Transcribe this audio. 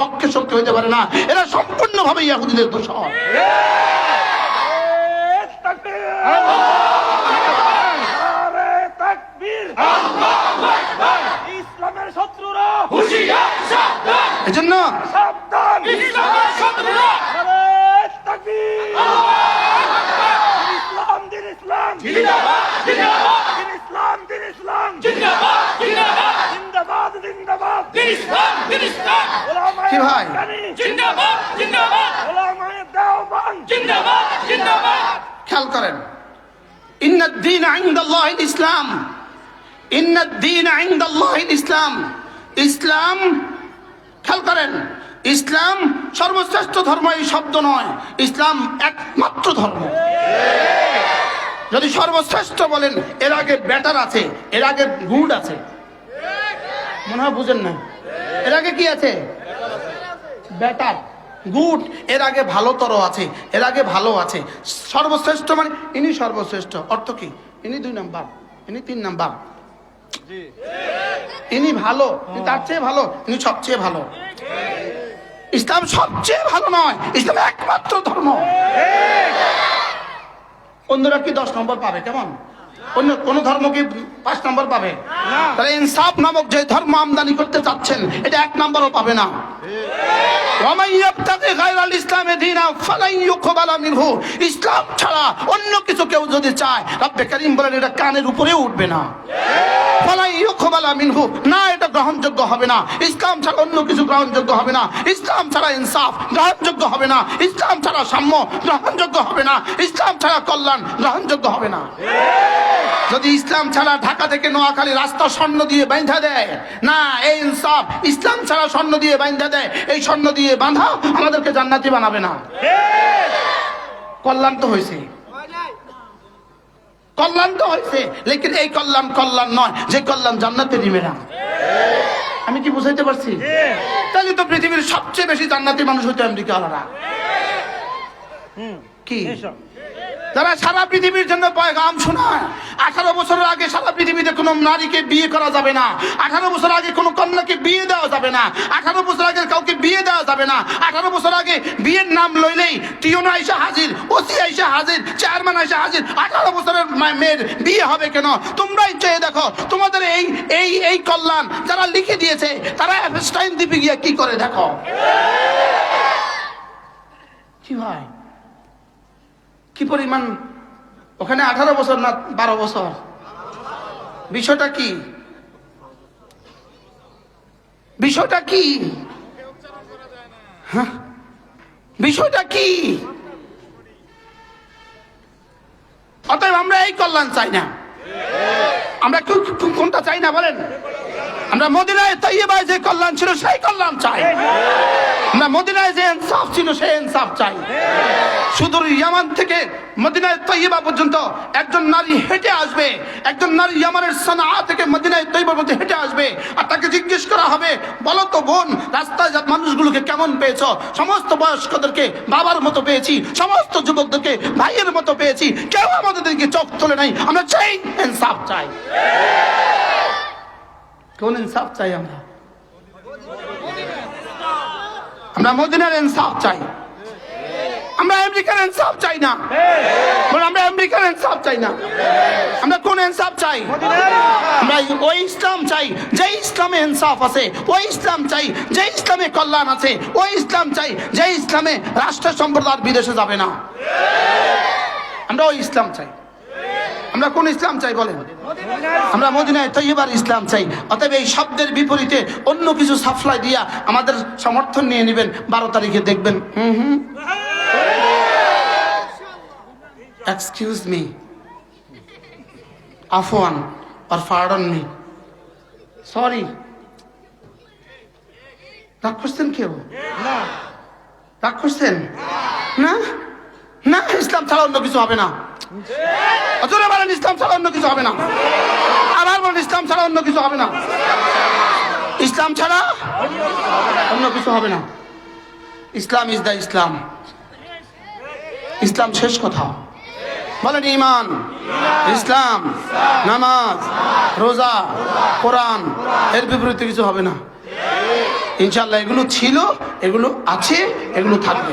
পক্ষে শক্তি হইতে পারে না। এরা সম্পূর্ণভাবে ইহুদিদের দোসর। ইসলামের শত্রুরা এজন্য সাবধান, ইসলামের শত্রুরা ইসলাম দিন ইসলাম জিন্দাবাদ জিন্দাবাদ দিন ইসলাম দিন ইসলাম জিন্দাবাদ জিন্দাবাদ জিন্দাবাদ জিন্দাবাদ দিন ইসলাম দিন ইসলাম ওলামায়ে কি ভাই? জিন্দাবাদ জিন্দাবাদ ওলামায়ে দেওবন্দ জিন্দাবাদ জিন্দাবাদ। খেয়াল করেন, ইন্নাদ-দীন ইনদাল্লাহিল ইসলাম, ইন্নাদ-দীন ইনদাল্লাহিল ইসলাম। ইসলাম, খেয়াল করেন, ইসলাম সর্বশ্রেষ্ঠ ধর্ম এই শব্দ নয়, ইসলাম একমাত্র ধর্ম। যদি সর্বশ্রেষ্ঠ বলেন, এর আগে বেটার আছে, এর আগে গুড আছে। মনে হয় বুঝেন না, এর আগে কি আছে? বেটার, গুড, এর আগে ভালোতর আছে, এর আগে ভালো আছে। সর্বশ্রেষ্ঠ মানে ইনি সর্বশ্রেষ্ঠ। অর্থ কি? ইনি 2 নাম্বার, ইনি 3 নাম্বার, ইনি ভালো, ইনি তার চেয়ে ভালো, ইনি সবচেয়ে ভালো। ইসলাম সবচেয়ে ভালো নয়, ইসলাম একমাত্র ধর্ম। অন্যরা কি 10 নম্বর পাবে? কেমন? অন্য কোন ধর্ম কি 5 নম্বর পাবে? তাহলে ইনসাফ নামক যে ধর্ম আমদানি করতে চাচ্ছেন, এটা 1 নম্বরও পাবে না। ইসলাম ছাড়া অন্য কিছু কেউ যদি চায়, রব্বে কারীম বলেন এটা কানের উপরেও উঠবে না। না, এটা গ্রহণযোগ্য হবে না। ইসলাম ছাড়া অন্য কিছু গ্রহণযোগ্য হবে না। ইসলাম ছাড়া ইনসাফ গ্রহণযোগ্য হবে না। ইসলাম ছাড়া সাম্য গ্রহণযোগ্য হবে না। ইসলাম ছাড়া কল্যাণ গ্রহণযোগ্য হবে না। যদি ইসলাম ছাড়া ঢাকা থেকে নোয়াখালী রাস্তা স্বর্ণ দিয়ে বাঁধা দেয়, না, এই ইনসাফ। ইসলাম ছাড়া স্বর্ণ দিয়ে বাঁধা দেয়, এই স্বর্ণ দিয়ে বাঁধা আমাদেরকে জান্নাতি বানাবে না। কল্যাণ তো হয়েছে, কল্যাণ তো হয়েছে, লেকিন এই কল্যাণ কল্যাণ নয় যে কল্যাণ জান্নাতে দিবে না। আমি কি বুঝাইতে পারছি? তাহলে তো পৃথিবীর সবচেয়ে বেশি জান্নাতি মানুষ হইতো আমেরিকাওয়ালারা। কি যারা সারা পৃথিবীর জন্য পয়গাম শোনায়। 18 বছরের আগে সারা পৃথিবীতে কোনো নারীকে বিয়ে করা যাবে না। 18 বছর আগে কোনো কন্যাকে বিয়ে দেওয়া যাবে না। 18 বছর আগে কাউকে বিয়ে দেওয়া যাবে না। 18 বছর আগে বিয়ের নাম লইলেই টিওনা আইসা হাজির, ওসি আইসা হাজির, চেয়ারম্যান আইসা হাজির। 18 বছরের মেয়ের বিয়ে হবে কেন? তোমরাই চেয়ে দেখো, তোমাদের এই এই এই কল্যাণ যারা লিখে দিয়েছে, তারা এফস্টাইন দ্বীপে গিয়ে কি করে দেখো। কি ভাই, কি পরিমাণ ওখানে? 18 বছর না 12 বছর? বিষয়টা কি? বিষয়টা কি? হ্যাঁ, বিষয়টা কি? অতএব আমরা এই কল্যাণ চাই না। আমরা কোনটা চাই না বলেন? আমরা মদিনায় তাইয়্যিবায় যে কল্যাণ ছিল সেই কল্যাণ চাই। আমরা মদিনায় যে ইনসাফ ছিল সেই ইনসাফ চাই। সুদূর ইয়ামান থেকে মদিনায় তাইয়্যিবা পর্যন্ত একজন নারী হেঁটে আসবে, একজন নারী ইয়ামানের সানআ থেকে মদিনায় তাইয়্যিবার মধ্যে হেঁটে আসবে, আর তাকে জিজ্ঞেস করা হবে, বলো তো বোন, রাস্তায় মানুষগুলোকে কেমন পেয়েছো? সমস্ত বয়স্কদেরকে বাবার মতো পেয়েছি, সমস্ত যুবকদেরকে ভাইয়ের মতো পেয়েছি, কেউ আমাদের দিকে চোখ তোলে নাই। আমরা চাই ইনসাফ চাই। কোন ইনসাফ চাই? আমরা মদিনার ইনসাফ চাই। আমরা আমেরিকার ইনসাফ চাই না। আমরা আমেরিকার ইনসাফ চাই না। আমরা কোন ইনসাফ চাই? আমরা ওই ইসলাম চাই যে ইসলামে ইনসাফ আছে, ওই ইসলাম চাই যে ইসলামে কল্যাণ আছে, ওই ইসলাম চাই যে ইসলামে রাষ্ট্র সম্প্রদায় বিদেশে যাবে না। আমরা ওই ইসলাম চাই। আমরা কোন ইসলাম চাই বলেন? আমরা মদিনায় তাইয়্যিবার ইসলাম চাই। অতএব এই শব্দের বিপরীতে অন্য কিছু সাপ্লাই দিয়া আমাদের সমর্থন নিয়ে নেবেন। 12 তারিখে দেখবেন, এক্সকিউজ মি, আফওয়ান আর পার্ডন মি, সরি। রাগ করছেন কেউ? রাগ করছেন না? না, ইসলাম ছাড়া অন্য কিছু হবে না। জোরে বলেন, ইসলাম ছাড়া অন্য কিছু হবে না। আবার বলেন, ইসলাম ছাড়া অন্য কিছু হবে না। ইসলাম ছাড়া অন্য কিছু হবে না। ইসলাম ইজ দ্য ইসলাম। ইসলাম শেষ কথা। বলেন ঈমান, ইসলাম, নামাজ, রোজা, কোরআন, এর বিপরীতে কিছু হবে না। ইনশাল্লাহ এগুলো ছিল, এগুলো আছে, এগুলো থাকবে।